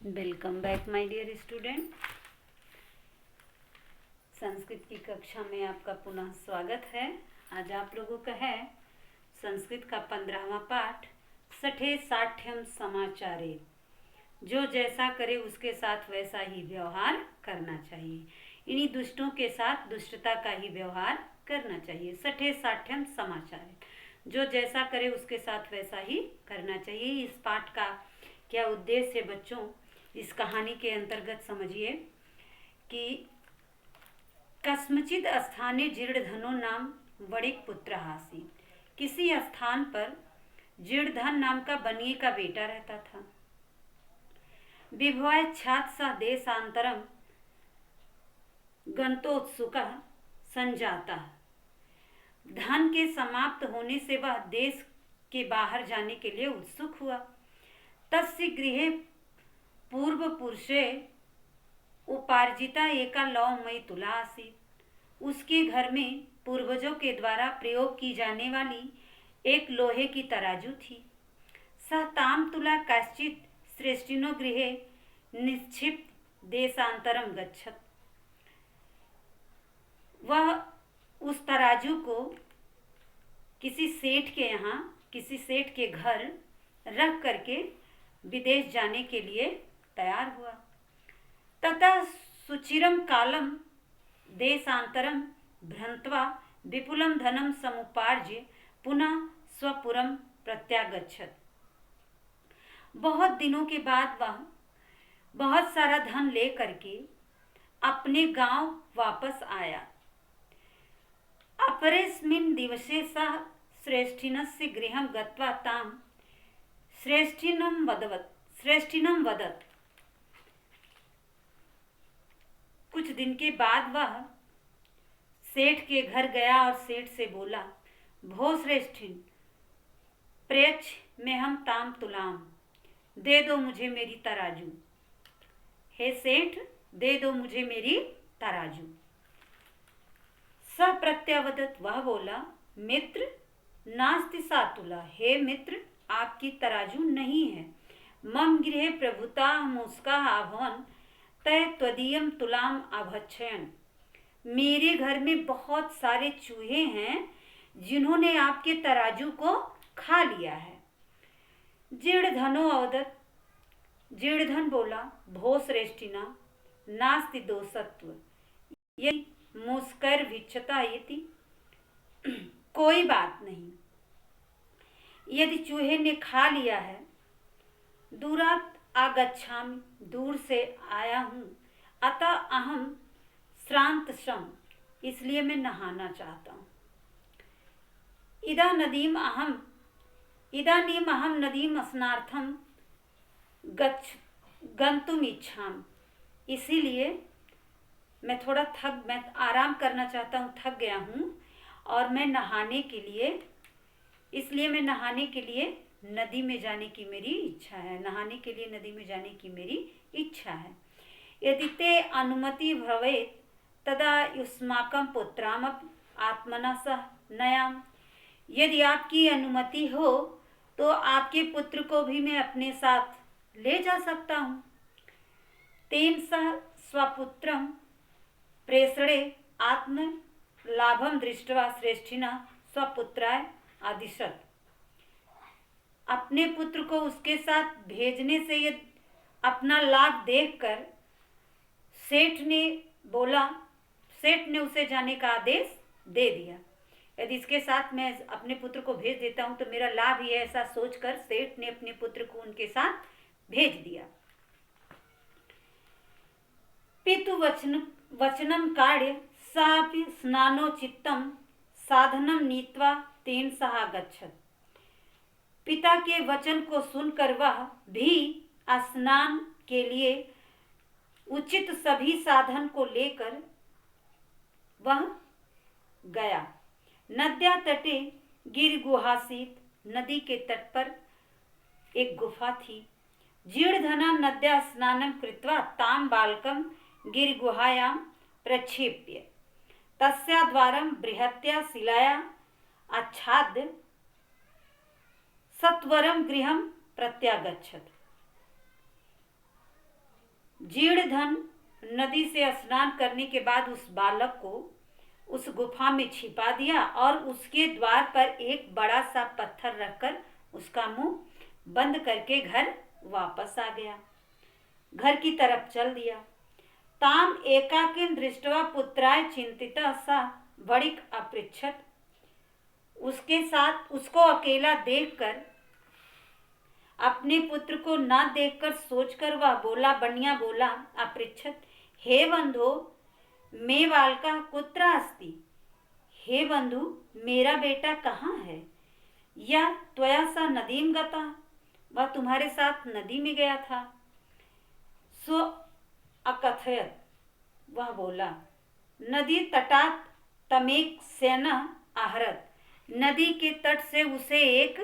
Welcome back my dear student. Sanskrit की कक्षा में आपका पुनः स्वागत है। आज आप लोगों का है संस्कृत का 15वां पाठ सठे साठ्यम समाचारे। जो जैसा करे उसके साथ वैसा ही व्यवहार करना चाहिए। इन्हीं दुष्टों के साथ दुष्टता का ही व्यवहार करना चाहिए। सठे साठ्यम समाचारे, जो जैसा करे उसके साथ वैसा ही करना चाहिए। इस पाठ का क्या उद्देश्य है बच्चों, इस कहानी के अंतर्गत समझिए कि कस्मचित स्थाने जीर्णधनो नाम वणिक पुत्र आसीत्। किसी स्थान पर जीर्णधन नाम का बनिए का बेटा रहता था। विभवाच्छात सा देशांतरम गंतोत्सुका संजाता। धन के समाप्त होने से वह देश के बाहर जाने के लिए उत्सुक हुआ। तस्य गृहे पूर्व पुरुषे उपार्जिता एका लौहमयी तुला आसीत्। उसके घर में पूर्वजों के द्वारा प्रयोग की जाने वाली एक लोहे की तराजू थी। सह ताम तुला कश्चित् श्रेष्ठिनो गृहे निक्षिप्त देशांतरम गच्छत्। वह उस तराजू को किसी सेठ के घर रख करके विदेश जाने के लिए तैयार हुआ। तथा सुचिरम कालम देशांतरम भ्रंत्वा विपुलम धनम समुपार्ज्य पुनः स्वपुरम प्रत्यागच्छत्। बहुत दिनों के बाद वह बहुत सारा धन ले करके अपने गांव वापस आया। अपरेस्मिन् दिवसे सः श्रेष्ठिनस्य गृहं गत्वा तां श्रेष्ठिनं वदत्। कुछ दिन के बाद वह सेठ के घर गया और सेठ से बोला, भो श्रेष्ठिन, प्रेक्ष में हम ताम तुलाम, दे दो मुझे मेरी तराजू। हे सेठ, दे दो मुझे मेरी तराजू। स प्रत्यावदत, वह बोला, मित्र नास्ति सा तुला। हे मित्र, आपकी तराजू नहीं है। मम गृहे प्रभुता मुस्का आभवन तय त्वदीयम तुलाम अभक्षयन। मेरे घर में बहुत सारे चूहे हैं जिन्होंने आपके तराजू को खा लिया है। जीर्णधनो अवदत्, जीर्णधन बोला, भो श्रेष्ठिना नास्ति दोषत्व यदि मुस्कर भिक्षता इति। कोई बात नहीं, यदि चूहे ने खा लिया है। दूरात आगच्छामि, दूर से आया हूँ। अतः अहम श्रांत शम, इसलिए मैं नहाना चाहता हूँ। इदानीम अहम नदीम स्नार्थम गंतुम इच्छामि। इसीलिए मैं आराम करना चाहता हूँ, थक गया हूँ और मैं नहाने के लिए नदी में जाने की मेरी इच्छा है। यदि ते अनुमति भवेत् तदा युष्माकं पुत्राम आत्मना सह नयाम। यदि आपकी अनुमति हो तो आपके पुत्र को भी मैं अपने साथ ले जा सकता हूँ। तेन सह स्वपुत्रम प्रेषणे आत्म लाभम दृष्ट्वा श्रेष्ठिना स्वपुत्राय आदिशत। अपने पुत्र को उसके साथ भेजने से ये अपना लाभ देखकर सेठ ने उसे जाने का आदेश दे दिया। यदि इसके साथ मैं अपने पुत्र को भेज देता हूं तो मेरा लाभ ही है, ऐसा सोचकर सेठ ने अपने पुत्र को उनके साथ भेज दिया। पितु वचनम कार्य सापि स्नानोचित्तम साधनम नीत्वा तेन सह गच्छत्। पिता के वचन को सुनकर वह भी स्नान के लिए उचित सभी साधन को लेकर वह गया। नद्या तटे गिर गुहासीत, नदी के तट पर एक गुफा थी। जीर्णधना नद्या स्नानं कृत्वा ताम बालकम गिर गुहायां प्रक्षेप्य तस्या द्वारम बृहत्या शिलाया आच्छाद्य सत्वरम गृहम प्रत्यागच्छत्। जीर्णधन नदी से स्नान करने के बाद उस बालक को उस गुफा में छिपा दिया और उसके द्वार पर एक बड़ा सा पत्थर रखकर उसका मुंह बंद करके घर वापस आ गया, घर की तरफ चल दिया। ताम एकाकिन दृष्ट्वा पुत्राय चिंतितः सा वणिक अपृच्छत। उसके साथ उसको अकेला देखकर, अपने पुत्र को ना देखकर सोचकर वह बोला, बनिया बोला, अपृच्छत, हे बंधो मे बालका कुत्र अस्ति। हे बंधु, मेरा बेटा कहाँ है? या त्वया सा नदीम गता, वह तुम्हारे साथ नदी में गया था। सो अकथयत, वह बोला, नदी तटात तमेक सेना आहरत। नदी के तट से उसे एक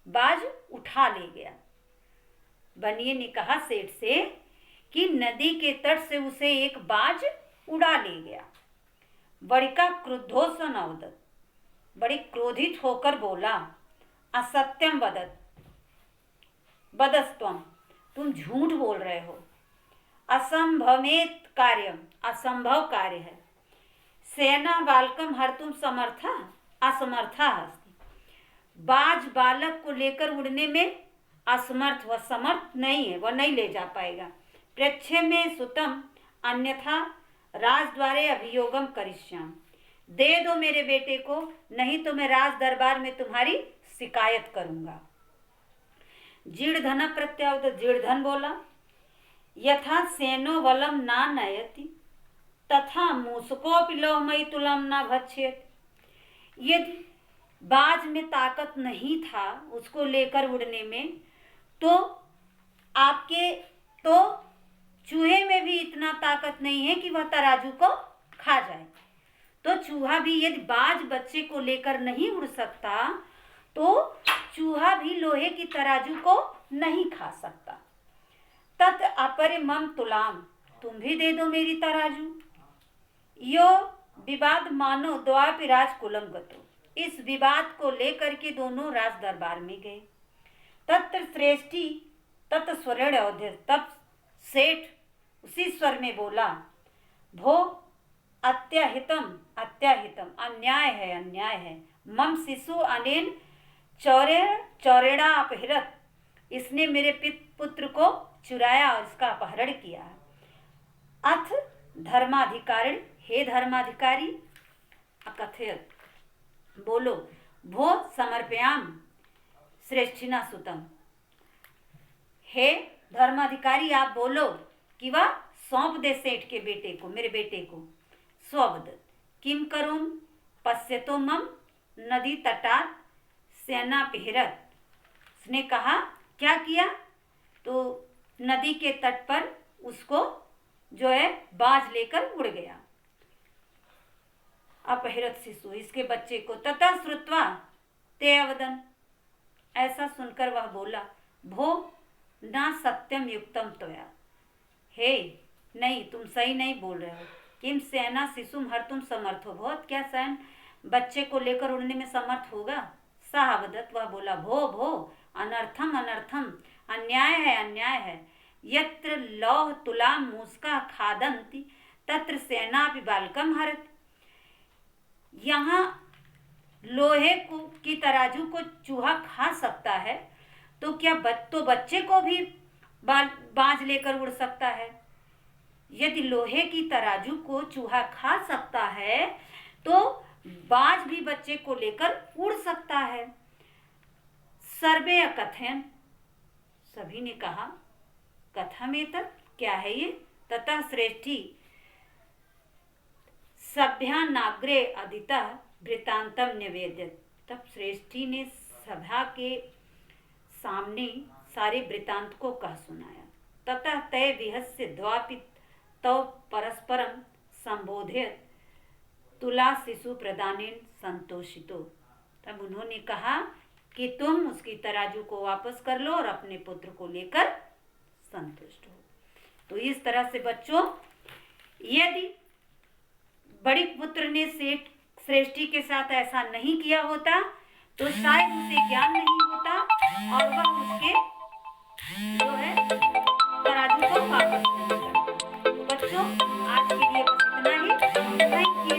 बाज उठा ले गया। बनिए ने कहा सेठ से कि नदी के तट से उसे एक बाज उड़ा ले गया। बड़िका क्रुद्धोसन अवदत, बड़ी क्रोधित होकर बोला, असत्यम वदत वदस्तम, तुम झूठ बोल रहे हो। असंभवेत कार्यम, असंभव कार्य है। सेना बालकम हर्तुम समर्था असमर्था अस्ति। बाज बालक को लेकर उड़ने में असमर्थ, वह समर्थ नहीं है, वह नहीं ले जा पाएगा। प्रेक्षे में सुतम अन्यथा राज द्वारे अभियोगम करिष्याम। दे दो मेरे बेटे को, नहीं तो मैं राज दरबार में तुम्हारी शिकायत करूंगा। जीर्णधन प्रत्यावत, जीर्णधन बोला, यथा सेनो वलम ना नयति तथा मूसकोपि लोहमयि तुलम न भक्षयति। यदि बाज में ताकत नहीं था उसको लेकर उड़ने में, तो आपके तो चूहे में भी इतना ताकत नहीं है कि वह तराजू को खा जाए। तो चूहा भी, यदि बाज बच्चे को लेकर नहीं उड़ सकता तो चूहा भी लोहे की तराजू को नहीं खा सकता। तत् अपरे मम तुलाम, तुम भी दे दो मेरी तराजू। यो विवाद मानो द्वापि राजकुलम गतो। इस विवाद को लेकर के दोनों राज दरबार में गए। तत्र श्रेष्ठी तत् स्वरेण अवधि, तब सेठ उसी स्वर में बोला, भो अत्याहितम अत्याहितम, अन्याय है अन्याय है। मम शिशु अनेन चौरेणा अपहरत, इसने मेरे पुत्र को चुराया और इसका अपहरण किया। अथ धर्माधिकारी, हे धर्माधिकारी, अकथयत, बोलो, भो समर्पयाम श्रेष्ठिना सुतम। हे धर्माधिकारी, आप बोलो कि वह सौंप दे सेठ के बेटे को, मेरे बेटे को। स्ववदत, किम करूं पश्यतो मम नदी तटात सेना पिहरत। उसने कहा, क्या किया? तो नदी के तट पर उसको जो है बाज लेकर उड़ गया। अपहरत शिशु, इसके बच्चे को। तथा श्रुत्वा ते अवदन, ऐसा सुनकर वह बोला, भो ना सत्यम युक्तम त्वया। हे नहीं, तुम सही नहीं बोल रहे हो। किम सेना शिशुम हर तुम समर्थ हो, बहुत क्या सैन बच्चे को लेकर उड़ने में समर्थ होगा। साहवदत, वह बोला, भो भो अनर्थम अनर्थम, अन्याय है अन्याय है। यत्र लौह तुलाम मूसका खादंती तत्र सेना भी बालकम हरत। यहाँ लोहे को की तराजू को चूहा खा सकता है, तो क्या बच्चे को भी बाज लेकर उड़ सकता है? यदि लोहे की तराजू को चूहा खा सकता है तो बाज भी बच्चे को लेकर उड़ सकता है। सर्वे अकथयन, सभी ने कहा, कथमेतत्, क्या है ये? ततः श्रेष्ठी सभ्यानाग्रे अदिता वृतांतम निवेद्यत। तब श्रेष्ठी ने सभा के सामने सारे वृतांत को कह सुनाया। ततः तय विहस्य द्वापि तव परस्परम संबोधयत तुला शिशु प्रदानेन संतोषितो। तब उन्होंने कहा कि तुम उसकी तराजू को वापस कर लो और अपने पुत्र को लेकर संतुष्ट हो। तो इस तरह से बच्चों, यदि बड़ी पुत्र ने सेठ श्रेष्ठी के साथ ऐसा नहीं किया होता तो शायद उसे ज्ञान नहीं होता और वह उसके जो है तराजू को वापस नहीं करता। दोस्तों, आज के लिए बस इतना ही। Thank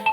you.